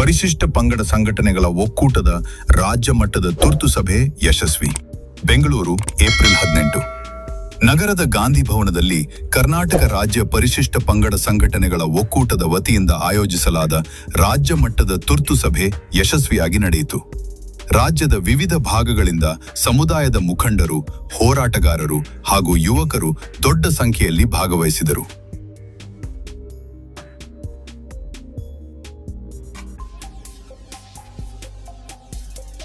ಪರಿಶಿಷ್ಟ ಪಂಗಡ ಸಂಘಟನೆಗಳ ಒಕ್ಕೂಟದ ರಾಜ್ಯ ಮಟ್ಟದ ತುರ್ತು ಸಭೆ ಯಶಸ್ವಿ. ಬೆಂಗಳೂರು, ಏಪ್ರಿಲ್ 18. ನಗರದ ಗಾಂಧಿ ಭವನದಲ್ಲಿ ಕರ್ನಾಟಕ ರಾಜ್ಯ ಪರಿಶಿಷ್ಟ ಪಂಗಡ ಸಂಘಟನೆಗಳ ಒಕ್ಕೂಟದ ವತಿಯಿಂದ ಆಯೋಜಿಸಲಾದ ರಾಜ್ಯ ಮಟ್ಟದ ತುರ್ತು ಸಭೆ ಯಶಸ್ವಿಯಾಗಿ ನಡೆಯಿತು. ರಾಜ್ಯದ ವಿವಿಧ ಭಾಗಗಳಿಂದ ಸಮುದಾಯದ ಮುಖಂಡರು, ಹೋರಾಟಗಾರರು ಹಾಗೂ ಯುವಕರು ದೊಡ್ಡ ಸಂಖ್ಯೆಯಲ್ಲಿ ಭಾಗವಹಿಸಿದರು.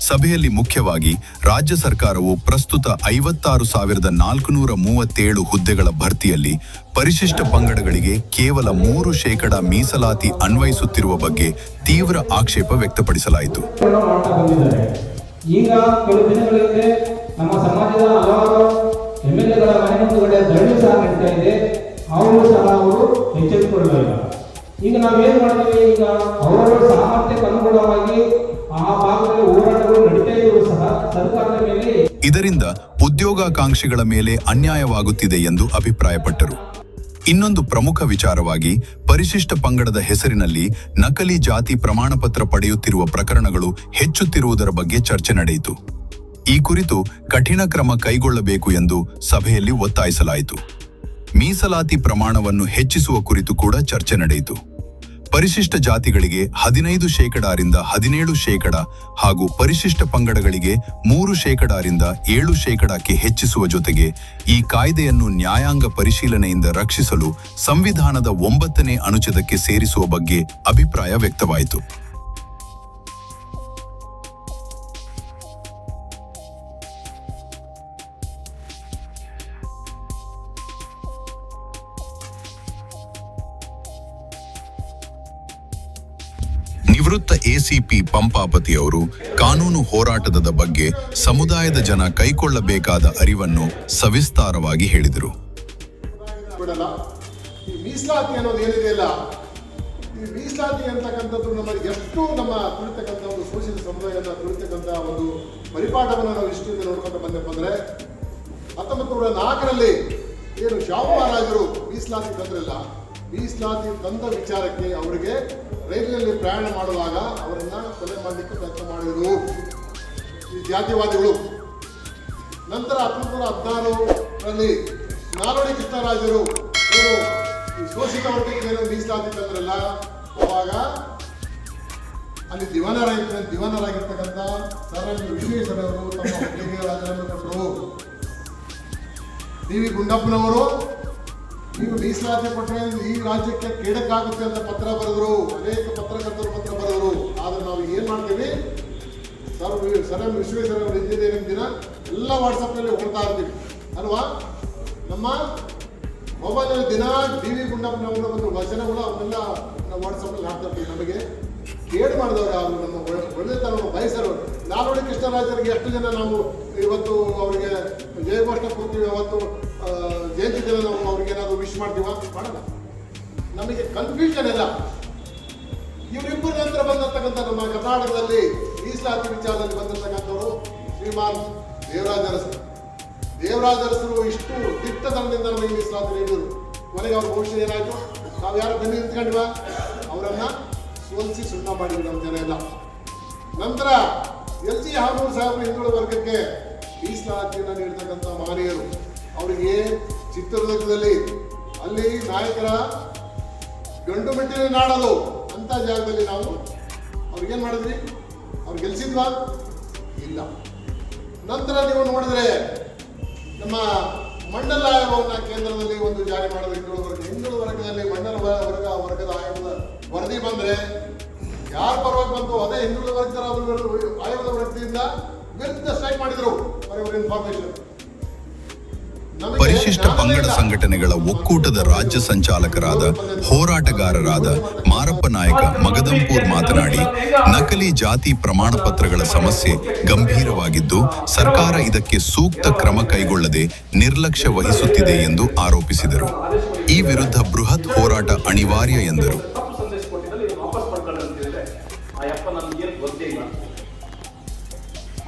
ಸಭೆಯಲ್ಲಿ ಮುಖ್ಯವಾಗಿ ರಾಜ್ಯ ಸರ್ಕಾರವು ಪ್ರಸ್ತುತ 56,437 ಹುದ್ದೆಗಳ ಭರ್ತಿಯಲ್ಲಿ ಪರಿಶಿಷ್ಟ ಪಂಗಡಗಳಿಗೆ ಕೇವಲ 3% ಮೀಸಲಾತಿ ಅನ್ವಯಿಸುತ್ತಿರುವ ಬಗ್ಗೆ ತೀವ್ರ ಆಕ್ಷೇಪ ವ್ಯಕ್ತಪಡಿಸಲಾಯಿತು. ಈಗ ಕೆಲವು ದಿನಗಳಿಂದ ನಮ್ಮ ಸಮಾಜದ ಹಲವಾರು ಎಂಎಲ್ಎಗಳ ಮನೆ ಮುಂದುಗಡೆ ಧರಣಿ ಸಹ ನಡೀತಾ ಇದೆ. ಅವರು ಸಹ ಎಚ್ಚೆತ್ತುಕೊಳ್ಳಲಿಲ್ಲ. ಈಗ ನಾವೇನ್ ಮಾಡ್ತೀವಿ, ಈಗ ಅವರವರ ಸಾಮರ್ಥ್ಯಕ್ಕೆ ಅನುಗುಣವಾಗಿ ಆ ಭಾಗದಲ್ಲಿ ಹೋರಾಟಗಳು ನಡೀತಾ ಇದ್ರು ಸಹ ಸರ್ಕಾರದ ಮೇಲೆ ಇದರಿಂದ ಉದ್ಯೋಗಾಕಾಂಕ್ಷಿಗಳ ಮೇಲೆ ಅನ್ಯಾಯವಾಗುತ್ತಿದೆ ಎಂದು ಅಭಿಪ್ರಾಯಪಟ್ಟರು. ಇನ್ನೊಂದು ಪ್ರಮುಖ ವಿಚಾರವಾಗಿ ಪರಿಶಿಷ್ಟ ಪಂಗಡದ ಹೆಸರಿನಲ್ಲಿ ನಕಲಿ ಜಾತಿ ಪ್ರಮಾಣಪತ್ರ ಪಡೆಯುತ್ತಿರುವ ಪ್ರಕರಣಗಳು ಹೆಚ್ಚುತ್ತಿರುವುದರ ಬಗ್ಗೆ ಚರ್ಚೆ ನಡೆಯಿತು. ಈ ಕುರಿತು ಕಠಿಣ ಕ್ರಮ ಕೈಗೊಳ್ಳಬೇಕು ಎಂದು ಸಭೆಯಲ್ಲಿ ಒತ್ತಾಯಿಸಲಾಯಿತು. ಮೀಸಲಾತಿ ಪ್ರಮಾಣವನ್ನು ಹೆಚ್ಚಿಸುವ ಕುರಿತು ಕೂಡ ಚರ್ಚೆ ನಡೆಯಿತು. ಪರಿಶಿಷ್ಟ ಜಾತಿಗಳಿಗೆ 15% ರಿಂದ 17% ಹಾಗೂ ಪರಿಶಿಷ್ಟ ಪಂಗಡಗಳಿಗೆ 3% ರಿಂದ 7% ಹೆಚ್ಚಿಸುವ ಜೊತೆಗೆ ಈ ಕಾಯ್ದೆಯನ್ನು ನ್ಯಾಯಾಂಗ ಪರಿಶೀಲನೆಯಿಂದ ರಕ್ಷಿಸಲು ಸಂವಿಧಾನದ 9ನೇ ಅನುಚ್ಛೇದಕ್ಕೆ ಸೇರಿಸುವ ಬಗ್ಗೆ ಅಭಿಪ್ರಾಯ ವ್ಯಕ್ತವಾಯಿತು. ನಿವೃತ್ತ ಎಸಿಪಿ ಪಂಪಾಪತಿ ಅವರು ಕಾನೂನು ಹೋರಾಟದ ಬಗ್ಗೆ ಸಮುದಾಯದ ಜನ ಕೈಗೊಳ್ಳಬೇಕಾದ ಅರಿವನ್ನು ಸವಿಸ್ತಾರವಾಗಿ ಹೇಳಿದರು. ಈ ಮೀಸಲಾತಿ ಅನ್ನೋದು ಏನಿದೆಯಲ್ಲ, ಈ ಮೀಸಲಾತಿ ಅಂತಕ್ಕಂಥದ್ದು ನಮಗೆ ಎಷ್ಟು ನಮ್ಮ ತುಳಿತಕ್ಕಂಥ ಒಂದು ಶೋಷಿತ ಸಮುದಾಯದ ತುಳಿತಕ್ಕಂಥ ಒಂದು ಪರಿಪಾಠವನ್ನು ನಾವು ಇಷ್ಟದಿಂದ ನೋಡ್ಕೊಂಡು ಬಂದಪ್ಪ ಅಂದ್ರೆ 1904ರಲ್ಲಿ ಏನು ಶಾಹು ಮಹಾರಾಜರು ಮೀಸಲಾತಿ ತಂದ್ರಲ್ಲ, ಮೀಸಲಾತಿ ತಂದ ವಿಚಾರಕ್ಕೆ ಅವರಿಗೆ ರೈಲಿನಲ್ಲಿ ಪ್ರಯಾಣ ಮಾಡುವಾಗ ಅವರನ್ನ ಕೊಲೆ ಮಾಡಲಿಕ್ಕೆ ಪ್ರಯತ್ನ ಮಾಡಿದರು ಈ ಜಾತಿವಾದಿಗಳು. ನಂತರ 1916ರಲ್ಲಿ ನಾಲ್ವಡಿ ಕೃಷ್ಣರಾಜರು ಏನು ಈ ಶೋಷಿತ ವರ್ಗಕ್ಕೆ ಏನು ಮೀಸಲಾತಿ ತಂದ್ರಲ್ಲ, ಅವಾಗ ಅಲ್ಲಿ ದಿವಾನರಾಗಿರ್ತಕ್ಕಂಥ ಸರ್ ಎಂ ವಿಶ್ವೇಶ್ವರಯ್ಯನವರು ತಮ್ಮ ಹುದ್ದೆಗೆ ರಾಜೀನಾಮೆ ಕೊಟ್ಟರು. ಡಿ ವಿ ಗುಂಡಪ್ಪನವರು ನೀವು ಮೀಸಲಾತಿ ಕೊಟ್ಟರೆ ಈ ರಾಜ್ಯಕ್ಕೆ ಕೇಡಕ್ಕಾಗುತ್ತೆ ಅಂತ ಪತ್ರ ಬರೆದರು. ಅನೇಕ ಪತ್ರಕರ್ತರು ಪತ್ರ ಬರೆದರು. ಆದ್ರೆ ನಾವು ಏನ್ ಮಾಡ್ತೀವಿ, ಸರ್ ಎಂ ವಿಶ್ವೇಶ್ವರಯ್ಯ ಇಂಜಿನಿಯರಿಂಗ್ ದಿನ ಎಲ್ಲ ವಾಟ್ಸಪ್ನಲ್ಲಿ ಹೊಡ್ತಾ ಇರ್ತೀವಿ ಅಲ್ವಾ. ನಮ್ಮ ಮೊಬೈಲಲ್ಲಿ ದಿನ ಡಿ ವಿ ಗುಂಡಪ್ಪನವರ ಒಂದು ವಚನಗಳು ಅವನ್ನೆಲ್ಲ ವಾಟ್ಸಪ್ನಲ್ಲಿ ಹಾಕ್ತಾ ಇರ್ತೀವಿ. ನಮಗೆ ಕೇಡು ಮಾಡಿದವರು ಅವರು ನಮ್ಮ ಒಳ್ಳೆತನವನ್ನು ಬಯಸರು. ನಾಲ್ವಡಿ ಕೃಷ್ಣರಾಜರಿಗೆ ಎಷ್ಟು ಜನ ನಾವು ಇವತ್ತು ಅವರಿಗೆ ಜಯಘೋಷ ಕೊಡ್ತೀವಿ, ಅವತ್ತು ಜಯಂತಿ ದಿನ ನಾವು ಅವ್ರಿಗೇನಾದ್ರು ವಿಶ್ ಮಾಡ್ತೀವ? ಮಾಡಲ್ಲ. ನಮಗೆ ಕನ್ಫ್ಯೂಷನ್ ಇಲ್ಲ. ಇವರಿಬ್ಬರ ನಂತರ ಬಂದಿರ್ತಕ್ಕಂಥ ನಮ್ಮ ಕರ್ನಾಟಕದಲ್ಲಿ ಮೀಸಲಾತಿ ವಿಚಾರದಲ್ಲಿ ಬಂದಿರ್ತಕ್ಕಂಥವರು ಶ್ರೀಮಾನ್ ದೇವರಾಜ ಅರಸರು ಇಷ್ಟು ದಿಟ್ಟತನದಿಂದ ನಮಗೆ ಮೀಸಲಾತಿ ನೀಡಿದರು. ಕೊನೆಗೆ ಅವ್ರ ಭವಿಷ್ಯ ಏನಾಯ್ತು? ನಾವು ಯಾರು ಬೆನ್ನು ನಿಂತ್ಕೊಂಡಿವ, ಅವರನ್ನ ಸೋಲಿಸಿ ಸುಣ್ಣ ಮಾಡಿದ್ವಿ ನಮ್ಮ ಜನ ಎಲ್ಲ. ನಂತರ ಎಲ್ ಸಿ ಹಾನೂರು ಸಾಹೇಬರು ಹಿಂದುಳಿದ ವರ್ಗಕ್ಕೆ ಮೀಸಲಾತಿಯನ್ನು ನೀಡ್ತಕ್ಕಂಥ ಮಹನೀಯರು. ಅವರಿಗೆ ಚಿತ್ರದುರ್ಗದಲ್ಲಿ ಅಲ್ಲಿ ನಾಯಕರ ಗಂಡು ಮೆಟ್ಟಿನ ನಾಡಲು ಅಂತ ಜಾಗದಲ್ಲಿ ನಾವು ಅವ್ರಿಗೇನ್ ಮಾಡಿದ್ವಿ? ಅವ್ರು ಗೆಲ್ಸಿದ್ವಾ? ಇಲ್ಲ. ನಂತರ ನೀವು ನೋಡಿದ್ರೆ ನಮ್ಮ ಮಂಡಲ ಆಯೋಗವನ್ನ ಕೇಂದ್ರದಲ್ಲಿ ಒಂದು ಜಾರಿ ಮಾಡಿದ ಹಿಂದುಳಿದ ವರ್ಗದಲ್ಲಿ ಮಂಡಲ ವರ್ಗದ ಆಯೋಗದ ವರದಿ ಬಂದ್ರೆ ಯಾರ ಪರವಾಗಿ ಬಂತು ಅದೇ ಹಿಂದುಳಿದ ವರ್ಗದ ಆಯೋಗದ ವರದಿಯಿಂದ ವಿರುದ್ಧ ಸ್ಟ್ರೈಕ್ ಮಾಡಿದ್ರು. ಇನ್ಫಾರ್ಮೇಶನ್ ಪರಿಶಿಷ್ಟ ಪಂಗಡ ಸಂಘಟನೆಗಳ ಒಕ್ಕೂಟದ ರಾಜ್ಯ ಸಂಚಾಲಕರಾದ ಹೋರಾಟಗಾರರಾದ ಮಾರಪ್ಪ ನಾಯಕ ಮಗದಂಪೂರ್ ಮಾತನಾಡಿ, ನಕಲಿ ಜಾತಿ ಪ್ರಮಾಣ ಪತ್ರಗಳ ಸಮಸ್ಯೆ ಗಂಭೀರವಾಗಿದ್ದು ಸರ್ಕಾರ ಇದಕ್ಕೆ ಸೂಕ್ತ ಕ್ರಮ ಕೈಗೊಳ್ಳದೆ ನಿರ್ಲಕ್ಷ್ಯ ವಹಿಸುತ್ತಿದೆ ಎಂದು ಆರೋಪಿಸಿದರು. ಈ ವಿರುದ್ಧ ಬೃಹತ್ ಹೋರಾಟ ಅನಿವಾರ್ಯ ಎಂದರು.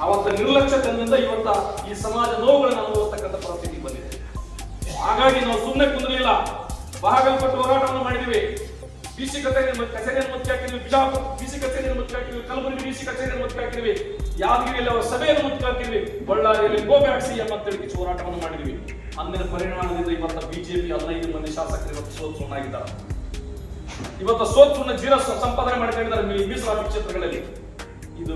ಅವತ್ತ ನಿರ್ಲಕ್ಷ್ಯತೆಯಿಂದ ಇವತ್ತ ಈ ಸಮಾಜ ನೋವುಗಳನ್ನು ಅನುಭವಿಸ್ತಕ್ಕಂಥ ಪರಿಸ್ಥಿತಿ ಬಂದಿದೆ. ಹಾಗಾಗಿ ನಾವು ಸುಮ್ಮನೆ ಕುಂದ್ರಲಿಲ್ಲ, ಭಾಗಲ್ಪಟ್ಟು ಹೋರಾಟವನ್ನು ಮಾಡಿದ್ವಿ. ಬಿಸಿ ಕಚೇರಿಯನ್ನು ಮುಚ್ಚಿ ಹಾಕಿದ್ವಿ, ಬಿಜಾಪುರ ಬಿಸಿ ಕಚೇರಿಯನ್ನು ಮುಚ್ಚಿ ಹಾಕಿದ್ವಿ, ಕಲಬುರಗಿ ಬಿಸಿ ಕಚೇರಿಯನ್ನು ಮುಚ್ಚಿ ಹಾಕಿದ್ವಿ, ಯಾದಗಿರಿಯಲ್ಲಿ ಅವರ ಸಭೆಯನ್ನು ಮುಚ್ಚಿ ಹಾಕಿದ್ವಿ, ಬಳ್ಳಾರಿಯಲ್ಲಿ ಗೋ ಬ್ಯಾಕ್ ಸಿಎಂ ಅಂತ ಹೇಳಿ ಹೋರಾಟವನ್ನು ಮಾಡಿದ್ವಿ. ಅಂದಿನ ಪರಿಣಾಮದಿಂದ ಇವತ್ತು ಬಿಜೆಪಿ 15 ಮಂದಿ ಶಾಸಕರು ಇವತ್ತು ಸೋತು ಸುಣ್ಣಾಗಿದ್ದಾರೆ. ಇವತ್ತು ಸೋತು ಸುಣ್ಣ ಜೀರ ಸಂಪಾದನೆ ಮಾಡಿದ್ದಾರೆ ಮೀಸಲಾತಿ ಕ್ಷೇತ್ರಗಳಲ್ಲಿ. ಇದು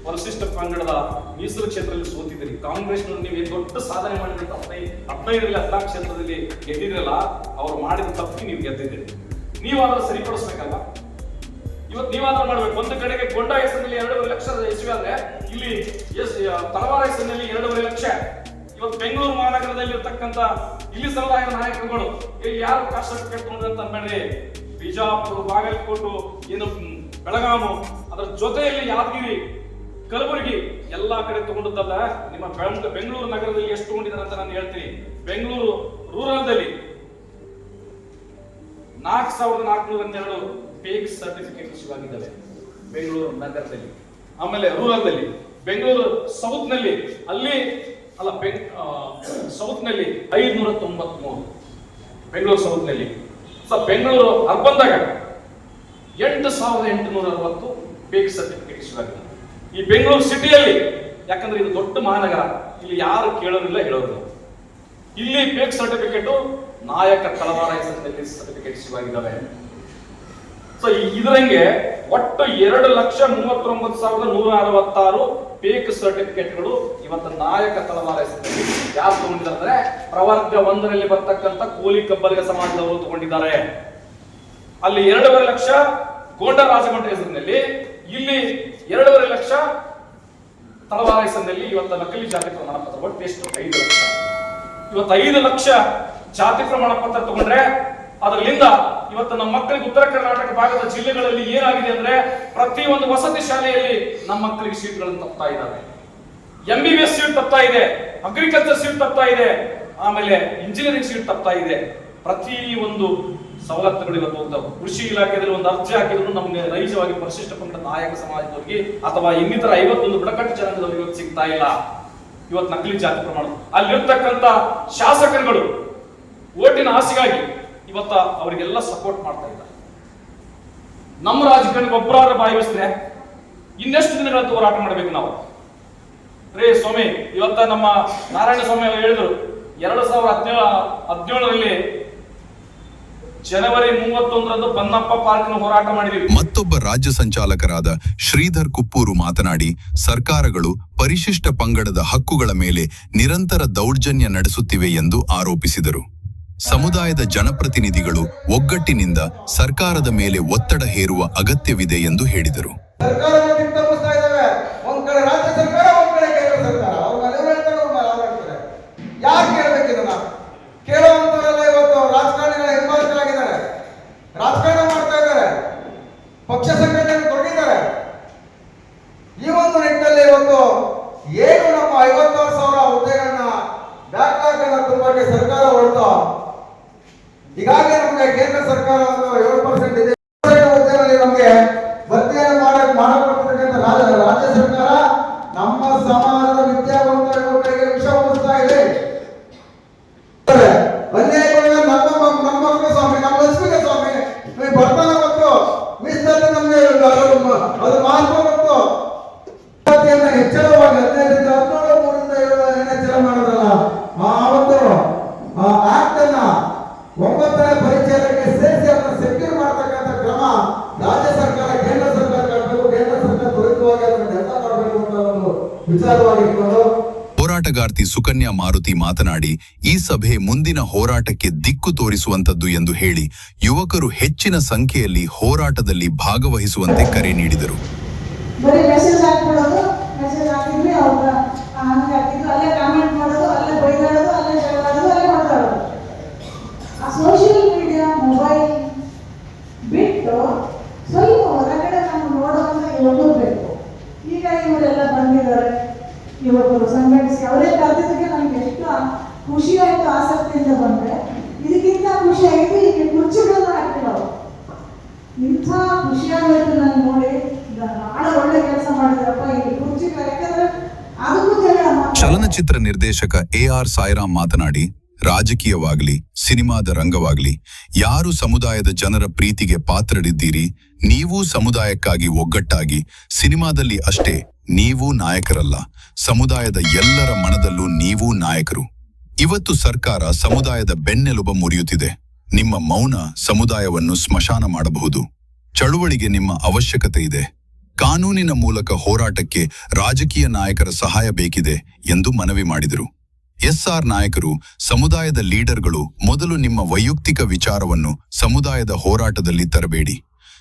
ಪರಿಶಿಷ್ಟ ಪಂಗಡದ ಮೀಸಲು ಕ್ಷೇತ್ರದಲ್ಲಿ ಸೋತಿದ್ದೀರಿ. ಕಾಂಗ್ರೆಸ್ನವರು ನೀವು ದೊಡ್ಡ ಸಾಧನೆ ಮಾಡಿದಂತ 15ರಲ್ಲಿ 14 ಕ್ಷೇತ್ರದಲ್ಲಿ ಗೆದ್ದಿದ್ರಲ್ಲ, ಅವರು ಮಾಡಿದ ತಪ್ಪಿಗೆ ನೀವು ಗೆದ್ದಿದ್ದೀರಿ. ನೀವಾದ್ರೂ ಸರಿಪಡಿಸ್ಬೇಕಲ್ಲ. ಇವತ್ತು ನೀವಾದ್ರೂ ಮಾಡ್ಬೇಕು. ಒಂದು ಕಡೆಗೆ ಗೊಂಡ ಹೆಸರಿನಲ್ಲಿ 2.5 ಲಕ್ಷ ಇಸ್ವಿ ಆದ್ರೆ ಇಲ್ಲಿ ತಳವಾರ ಹೆಸರಿನಲ್ಲಿ 2.5 ಲಕ್ಷ. ಇವತ್ತು ಬೆಂಗಳೂರು ಮಹಾನಗರದಲ್ಲಿ ಇರ್ತಕ್ಕಂಥ ಇಲ್ಲಿ ಸಮುದಾಯದ ನಾಯಕರುಗಳು ಇಲ್ಲಿ ಯಾರು ಕಾಸ್ಟ್ ಸರ್ಟಿಫಿಕೇಟ್ ತಗೊಂಡ್ರಂತ ಅನ್ಬೇಡ್ರಿ. ಬಿಜಾಪುರ, ಬಾಗಲಕೋಟೆ, ಏನು ಬೆಳಗಾವಿ, ಅದರ ಜೊತೆಯಲ್ಲಿ ಯಾದಗಿರಿ, ಕಲಬುರಗಿ ಎಲ್ಲಾ ಕಡೆ ತಗೊಂಡದ್ದಲ್ಲ. ನಿಮ್ಮ ಬೆಂಗಳೂರು ನಗರದಲ್ಲಿ ಎಷ್ಟು ತಗೊಂಡಿದ್ದಾರೆ ಅಂತ ನಾನು ಹೇಳ್ತೀನಿ. ಬೆಂಗಳೂರು ರೂರಲ್ದಲ್ಲಿ 4402 ಫೇಕ್ ಸರ್ಟಿಫಿಕೇಟ್ ಇಶ್ಯೂ ಆಗಿದ್ದಾವೆ ಬೆಂಗಳೂರು ನಗರದಲ್ಲಿ. ಆಮೇಲೆ ರೂರಲ್ದಲ್ಲಿ, ಬೆಂಗಳೂರು ಸೌತ್ ನಲ್ಲಿ ಅಲ್ಲಿ ಅಲ್ಲ ಸೌತ್ ನಲ್ಲಿ 593 ಬೆಂಗಳೂರು ಸೌತ್ ನಲ್ಲಿ. ಬೆಂಗಳೂರು ಅರ್ಬನ್ದಾಗ 8860 ಫೇಕ್ ಸರ್ಟಿಫಿಕೇಟ್ ಇಶ್ಯೂ ಆಗಿದೆ. ಈ ಬೆಂಗಳೂರು ಸಿಟಿಯಲ್ಲಿ, ಯಾಕಂದ್ರೆ ಇದು ದೊಡ್ಡ ಮಹಾನಗರ, ಇಲ್ಲಿ ಯಾರು ಕೇಳೋದಿಲ್ಲ ಹೇಳೋದಿಲ್ಲ. ಇಲ್ಲಿ ಫೇಕ್ ಸರ್ಟಿಫಿಕೇಟ್ ನಾಯಕ ತಳವಾರ ಹೆಸರಿನಲ್ಲಿ ಸರ್ಟಿಫಿಕೇಟ್ ಇಶ್ಯೂ ಆಗಿದ್ದಾವೆ. ಸೊ ಇದರಂಗೆ ಒಟ್ಟು 2,39,166 ಫೇಕ್ ಸರ್ಟಿಫಿಕೇಟ್ಗಳು ಇವತ್ತು ನಾಯಕ ತಳವಾರ ಹೆಸರಿನಲ್ಲಿ ಯಾರು ತಗೊಂಡಿದ್ದಾರೆ ಅಂದ್ರೆ ಪ್ರವರ್ಗ 1ರಲ್ಲಿ ಬರ್ತಕ್ಕಂಥ ಕೂಲಿ ಕಬ್ಬಲಿಗ ಸಮಾಜದವರು ತಗೊಂಡಿದ್ದಾರೆ. ಅಲ್ಲಿ 2.5 ಲಕ್ಷ ಗೋಂಡ ರಾಜಮಂಡ್ರಿ ಹೆಸರಿನಲ್ಲಿ, ಇಲ್ಲಿ 2.5 ಲಕ್ಷ ತಳವಾರ ಹೆಸರಿನಲ್ಲಿ ಇವತ್ತು ನಕಲಿ ಜಾತಿ ಪ್ರಮಾಣ ಪತ್ರ. ಒಟ್ಟು ಎಷ್ಟು? 5 ಲಕ್ಷ. ಇವತ್ತು 5 ಲಕ್ಷ ಜಾತಿ ಪ್ರಮಾಣ ಪತ್ರ ತಗೊಂಡ್ರೆ ಅದರಿಂದ ಇವತ್ತು ನಮ್ಮ ಮಕ್ಕಳಿಗೆ ಉತ್ತರ ಕರ್ನಾಟಕ ಭಾಗದ ಜಿಲ್ಲೆಗಳಲ್ಲಿ ಏನಾಗಿದೆ ಅಂದ್ರೆ ಪ್ರತಿಯೊಂದು ವಸತಿ ಶಾಲೆಯಲ್ಲಿ ನಮ್ಮ ಮಕ್ಕಳಿಗೆ ಸೀಟ್ಗಳನ್ನು ತಪ್ತಾ ಇದ್ದಾವೆ. MBBS ಸೀಟ್ ತಪ್ತಾ ಇದೆ, ಅಗ್ರಿಕಲ್ಚರ್ ಸೀಟ್ ತಪ್ತಾ ಇದೆ, ಆಮೇಲೆ ಇಂಜಿನಿಯರಿಂಗ್ ಸೀಟ್ ತಪ್ತಾ ಇದೆ. ಪ್ರತಿ ಒಂದು ಸವಲತ್ತುಗಳು ಇವತ್ತು ಹೋಗ್ತಾವೆ. ಕೃಷಿ ಇಲಾಖೆಯಲ್ಲಿ ಒಂದು ಅರ್ಜಿ ಹಾಕಿದ್ರು ನಮ್ಗೆ ನೈಜವಾಗಿ ಪರಿಶಿಷ್ಟ ಪಂಗಡ ನಾಯಕ ಸಮಾಜದವರಿಗೆ ಅಥವಾ ಇನ್ನಿತರ 51 ಬುಡಕಟ್ಟು ಜನಾಂಗದವರಿಗೆ ಇವತ್ತು ಸಿಗ್ತಾ ಇಲ್ಲ. ಇವತ್ತು ನಕಲಿ ಜಾತಿ ಪ್ರಮಾಣ. ಅಲ್ಲಿರ್ತಕ್ಕಂಥ ಶಾಸಕರುಗಳು ಓಟಿನ ಆಸೆಗಾಗಿ ಇವತ್ತ ಅವರಿಗೆಲ್ಲ ಸಪೋರ್ಟ್ ಮಾಡ್ತಾ ಇದ್ದಾರೆ. ನಮ್ಮ ರಾಜಕಾರಣಿಗೆ ಒಬ್ಬರಾದ ಭಾವಿಸಿದ್ರೆ ಇನ್ನೆಷ್ಟು ದಿನಗಳಂತ ಹೋರಾಟ ಮಾಡ್ಬೇಕು ನಾವು? ರೇ ಸ್ವಾಮಿ, ಇವತ್ತ ನಮ್ಮ ನಾರಾಯಣ ಸ್ವಾಮಿ ಅವರು ಹೇಳಿದ್ರು 2017ರಲ್ಲಿ ಜನವರಿ 31ರಂದು ಬನ್ನಪ್ಪ ಪಾರ್ಕ್ನ ಹೋರಾಟ ಮಾಡಿದೀವಿ. ಮತ್ತೊಬ್ಬ ರಾಜ್ಯ ಸಂಚಾಲಕರಾದ ಶ್ರೀಧರ್ ಕುಪ್ಪೂರು ಮಾತನಾಡಿ, ಸರ್ಕಾರಗಳು ಪರಿಶಿಷ್ಟ ಪಂಗಡದ ಹಕ್ಕುಗಳ ಮೇಲೆ ನಿರಂತರ ದೌರ್ಜನ್ಯ ನಡೆಸುತ್ತಿವೆ ಎಂದು ಆರೋಪಿಸಿದರು. ಸಮುದಾಯದ ಜನಪ್ರತಿನಿಧಿಗಳು ಒಗ್ಗಟ್ಟಿನಿಂದ ಸರ್ಕಾರದ ಮೇಲೆ ಒತ್ತಡ ಹೇರುವ ಅಗತ್ಯವಿದೆ ಎಂದು ಹೇಳಿದರು. ರಾಜ್ಯ ಸರ್ಕಾರ, ಒಂದ್ ಕಡೆ ಕೇಂದ್ರ ಸರ್ಕಾರ, ಯಾರು ಕೇಳಬೇಕಿದನ್ನ? ಕೇಳುವಂತವರೆಲ್ಲ ಇವತ್ತು ರಾಜಕಾರಣಿಗಳ ಹಿಂಬಾಲಕರಾಗಿದ್ದಾರೆ, ರಾಜಕಾರಣ ಮಾಡ್ತಾ ಇದ್ದಾರೆ, ಪಕ್ಷ ಸಂಘಟನೆ ತೊಡಗಿದ್ದಾರೆ. ಈ ಒಂದು ನಿಟ್ಟಿನಲ್ಲಿ ಇವತ್ತು ಏನು ನಮ್ಮ 56,000 ಹುದ್ದೆಗಳನ್ನ ಬ್ಯಾಕ್ಲಾಗ್ ಅನ್ನ ತುಂಬಕ್ಕೆ ಸರ್ಕಾರ ಹೊರತು, ಈಗಾಗಲೇ ನಮಗೆ ಕೇಂದ್ರ ಸರ್ಕಾರ 7% ಇದೆ ಹುದ್ದೆಗಳಲ್ಲಿ ನಮಗೆ ಭರ್ತಿಯನ್ನು ಮಾಡಬೇಕಂತ ರಾಜ್ಯ ಸರ್ಕಾರ ನಮ್ಮ ಸಮಾಜದ ವಿದ್ಯಾವಂತ ಯುವಕರಿಗೆ ವಿಷ ಉಳಿಸ್ತಾ ಇದೆ. ಅನ್ಯಾಯಗಳು ನಮ್ಮ ಮಕ್ಕಳ ಸ್ವಾಮಿ, ನಮ್ಮ ಲಕ್ಷ್ಮಿಗೆ ಸ್ವಾಮಿ, ನೀವು ಬರ್ತಾನ ಗೊತ್ತು, ಮೀಸಲಲ್ಲಿ ನಮಗೆ ಅದು ಮಹತ್ವ ಗೊತ್ತು. ಹೆಚ್ಚಳವಾಗಿ 15ರಿಂದ 17, 3ರಿಂದ 7 ಹೆಚ್ಚಳ ಮಾಡೋದಲ್ಲ, ಆವತ್ತು ಆಕ್ಟ್ ಅನ್ನ 9ನೇ ಪರಿಚಯಕ್ಕೆ ಸೇರಿಸಿ ಅದನ್ನ ಸೆಕ್ಯೂರ್ ಮಾಡತಕ್ಕಂಥ ಕ್ರಮ ರಾಜ್ಯ ಸರ್ಕಾರ, ಕೇಂದ್ರ ಸರ್ಕಾರ ಮಾಡಬೇಕು. ಕೇಂದ್ರ ಸರ್ಕಾರ ತ್ವರಿತವಾಗಿ ಅದನ್ನು ಕೆಲಸ ಮಾಡಬೇಕು ಅಂತ ಒಂದು ವಿಚಾರವಾಗಿಟ್ಕೊಂಡು ಹೋರಾಟಗಾರ್ತಿ ಸುಕನ್ಯಾ ಮಾರುತಿ ಮಾತನಾಡಿ, ಈ ಸಭೆ ಮುಂದಿನ ಹೋರಾಟಕ್ಕೆ ದಿಕ್ಕು ತೋರಿಸುವಂತದ್ದು ಎಂದು ಹೇಳಿ ಯುವಕರು ಹೆಚ್ಚಿನ ಸಂಖ್ಯೆಯಲ್ಲಿ ಹೋರಾಟದಲ್ಲಿ ಭಾಗವಹಿಸುವಂತೆ ಕರೆ ನೀಡಿದರು. ಬರೀ ಮೆಸೇಜ್ ಹಾಕ್ಬಿಡೋದು, ಮೆಸೇಜ್ ಹಾಕಿದ್ವಿ ಅವ್ರ ಹಾಕಿದ್ರು, ಅಲ್ಲೇ ಕಾಮೆಂಟ್ ಮಾಡೋದು, ಅಲ್ಲೇ ಬೈದಾಡೋದು, ಅಲ್ಲೇ ಜಗಳಾಡೋದು, ಅಲ್ಲೇ ಮಾತಾಡೋದು. ಆ ಸೋಷಿಯಲ್ ಮೀಡಿಯಾ, ಮೊಬೈಲ್ ಬಿಟ್ಟು ಸ್ವಲ್ಪ ಹೊರಗಡೆ ನಾವು ನೋಡುವಂತ ಯುವಕರು ಬೇಕು. ಈಗ ಇವರೆಲ್ಲ ಬಂದಿದ್ದಾರೆ, ಯುವಕರು ಸಂಘಟಿಸಿ ಅವರೇ ಕರೆದಿದ್ದಕ್ಕೆ ನನಗೆ ಎಷ್ಟು ಖುಷಿ ಆಯಿತು, ಆಸಕ್ತಿಯಿಂದ ಬಂದರೆ. ಇದಕ್ಕಿಂತ ಖುಷಿ ಆಯಿತು ಈಗ ಕುರ್ಚಿಗಳನ್ನ ಹಾಕಿರೋರು. ಇಂಥ ಖುಷಿಯಾಗೋಯ್ತು ನನಗೆ ನೋಡಿ, ನಾಳೆ ಒಳ್ಳೆ ಕೆಲಸ ಮಾಡಿದ್ರಪ್ಪ ಈ ಕುರ್ಚಿಗಳು. ಯಾಕಂದ್ರೆ ಅದಕ್ಕೂ ಜಗಳ. ಚಲನಚಿತ್ರ ನಿರ್ದೇಶಕ AR ಸಾಯಿರಾಮ್ ಮಾತನಾಡಿ, ರಾಜಕೀಯವಾಗಲಿ, ಸಿನಿಮಾದ ರಂಗವಾಗಲಿ, ಯಾರು ಸಮುದಾಯದ ಜನರ ಪ್ರೀತಿಗೆ ಪಾತ್ರರಿದ್ದೀರಿ, ನೀವು ಸಮುದಾಯಕ್ಕಾಗಿ ಒಗ್ಗಟ್ಟಾಗಿ, ಸಿನಿಮಾದಲ್ಲಿ ಅಷ್ಟೇ ನೀವು ನಾಯಕರಲ್ಲ, ಸಮುದಾಯದ ಎಲ್ಲರ ಮನದಲ್ಲೂ ನೀವು ನಾಯಕರು. ಇವತ್ತು ಸರ್ಕಾರ ಸಮುದಾಯದ ಬೆನ್ನೆಲುಬು ಮುರಿಯುತ್ತಿದೆ. ನಿಮ್ಮ ಮೌನ ಸಮುದಾಯವನ್ನು ಸ್ಮಶಾನ ಮಾಡಬಹುದು. ಚಳುವಳಿಗೆ ನಿಮ್ಮ ಅವಶ್ಯಕತೆ ಇದೆ. ಕಾನೂನಿನ ಮೂಲಕ ಹೋರಾಟಕ್ಕೆ ರಾಜಕೀಯ ನಾಯಕರ ಸಹಾಯ ಬೇಕಿದೆ ಎಂದು ಮನವಿ ಮಾಡಿದರು. ಎಸ್ಆರ್ ನಾಯಕರು, ಸಮುದಾಯದ ಲೀಡರ್ಗಳು, ಮೊದಲು ನಿಮ್ಮ ವೈಯಕ್ತಿಕ ವಿಚಾರವನ್ನು ಸಮುದಾಯದ ಹೋರಾಟದಲ್ಲಿ ತರಬೇಡಿ.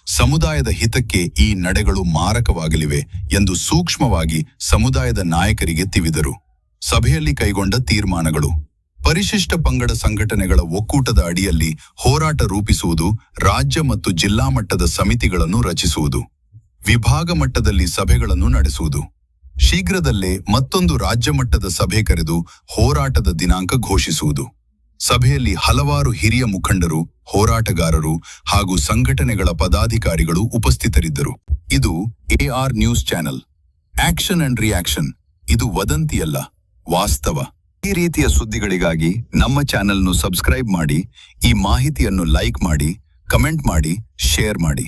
ಸಮುದಾಯದ ಹಿತಕ್ಕೆ ಈ ನಡೆಗಳು ಮಾರಕವಾಗಲಿವೆ ಎಂದು ಸೂಕ್ಷ್ಮವಾಗಿ ಸಮುದಾಯದ ನಾಯಕರಿಗೆ ತಿವಿದರು. ಸಭೆಯಲ್ಲಿ ಕೈಗೊಂಡ ತೀರ್ಮಾನಗಳು: ಪರಿಶಿಷ್ಟ ಪಂಗಡ ಸಂಘಟನೆಗಳ ಒಕ್ಕೂಟದ ಅಡಿಯಲ್ಲಿ ಹೋರಾಟ ರೂಪಿಸುವುದು, ರಾಜ್ಯ ಮತ್ತು ಜಿಲ್ಲಾ ಮಟ್ಟದ ಸಮಿತಿಗಳನ್ನು ರಚಿಸುವುದು, ವಿಭಾಗ ಮಟ್ಟದಲ್ಲಿ ಸಭೆಗಳನ್ನು ನಡೆಸುವುದು, ಶೀಘ್ರದಲ್ಲೇ ಮತ್ತೊಂದು ರಾಜ್ಯ ಮಟ್ಟದ ಸಭೆ ಕರೆದು ಹೋರಾಟದ ದಿನಾಂಕ ಘೋಷಿಸುವುದು. ಸಭೆಯಲ್ಲಿ ಹಲವಾರು ಹಿರಿಯ ಮುಖಂಡರು, ಹೋರಾಟಗಾರರು ಹಾಗೂ ಸಂಘಟನೆಗಳ ಪದಾಧಿಕಾರಿಗಳು ಉಪಸ್ಥಿತರಿದ್ದರು. ಇದು AR news channel. Action and reaction. ಇದು ವದಂತಿಯಲ್ಲ, ವಾಸ್ತವ. ಈ ರೀತಿಯ ಸುದ್ದಿಗಳಿಗಾಗಿ ನಮ್ಮ ಚಾನೆಲ್ను ಸಬ್ಸ್ಕ್ರೈಬ್ ಮಾಡಿ, ಈ ಮಾಹಿತಿಯನ್ನು ಲೈಕ್ ಮಾಡಿ, ಕಮೆಂಟ್ ಮಾಡಿ, ಶೇರ್ ಮಾಡಿ.